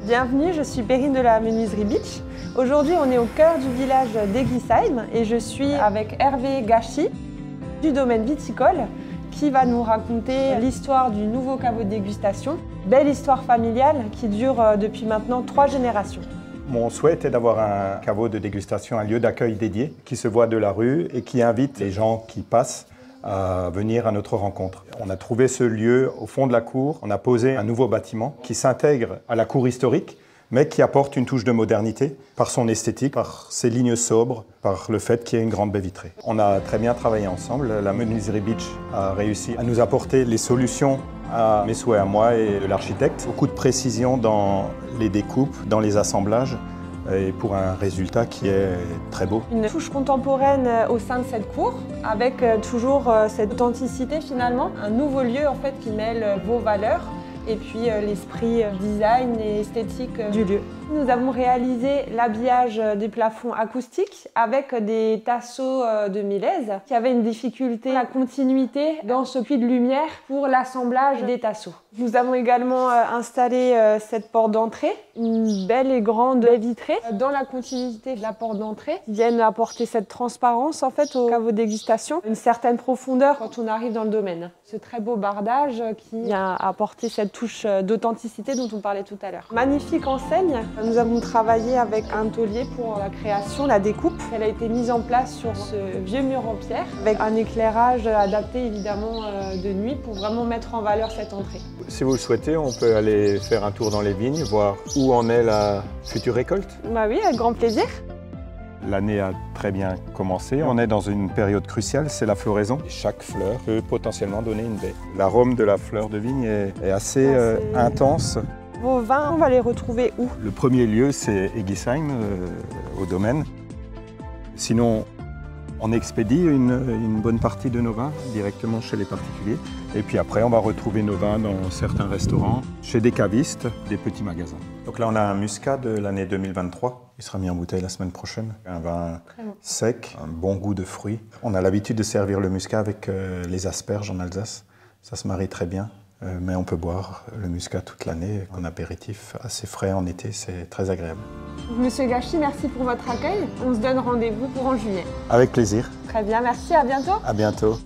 Bienvenue, je suis Perrine de la menuiserie Beach. Aujourd'hui, on est au cœur du village d'Eguisheim et je suis avec Hervé Gachy du domaine viticole qui va nous raconter l'histoire du nouveau caveau de dégustation. Belle histoire familiale qui dure depuis maintenant 3 générations. Mon souhait était d'avoir un caveau de dégustation, un lieu d'accueil dédié qui se voit de la rue et qui invite les gens qui passent à venir à notre rencontre. On a trouvé ce lieu au fond de la cour. On a posé un nouveau bâtiment qui s'intègre à la cour historique, mais qui apporte une touche de modernité par son esthétique, par ses lignes sobres, par le fait qu'il y ait une grande baie vitrée. On a très bien travaillé ensemble. La menuiserie Beach a réussi à nous apporter les solutions à mes souhaits à moi et de l'architecte. Beaucoup de précision dans les découpes, dans les assemblages, et pour un résultat qui est très beau. Une touche contemporaine au sein de cette cour, avec toujours cette authenticité finalement. Un nouveau lieu en fait qui mêle vos valeurs et puis l'esprit design et esthétique du lieu. Nous avons réalisé l'habillage des plafonds acoustiques avec des tasseaux de Milèze qui avaient une difficulté, la continuité dans ce puits de lumière pour l'assemblage des tasseaux. Nous avons également installé cette porte d'entrée, une belle et grande baie vitrée dans la continuité de la porte d'entrée qui viennent apporter cette transparence en fait au caveau de dégustation, une certaine profondeur quand on arrive dans le domaine. Ce très beau bardage qui vient apporter cette touche d'authenticité dont on parlait tout à l'heure. Magnifique enseigne. Nous avons travaillé avec un taulier pour la création, la découpe. Elle a été mise en place sur ce vieux mur en pierre avec un éclairage adapté évidemment de nuit pour vraiment mettre en valeur cette entrée. Si vous le souhaitez, on peut aller faire un tour dans les vignes, voir où en est la future récolte. Bah oui, avec grand plaisir. L'année a très bien commencé. On est dans une période cruciale, c'est la floraison. Chaque fleur peut potentiellement donner une baie. L'arôme de la fleur de vigne est assez intense. Vos vins, on va les retrouver où? Le premier lieu, c'est Eguisheim, au domaine. Sinon, on expédie une bonne partie de nos vins directement chez les particuliers. Et puis après, on va retrouver nos vins dans certains restaurants, chez des cavistes, des petits magasins. Donc là, on a un muscat de l'année 2023. Il sera mis en bouteille la semaine prochaine. Un vin sec, un bon goût de fruits. On a l'habitude de servir le muscat avec les asperges en Alsace. Ça se marie très bien. Mais on peut boire le muscat toute l'année en apéritif assez frais en été, c'est très agréable. Monsieur Gachy, merci pour votre accueil. On se donne rendez-vous pour en juillet. Avec plaisir. Très bien, merci, à bientôt. À bientôt.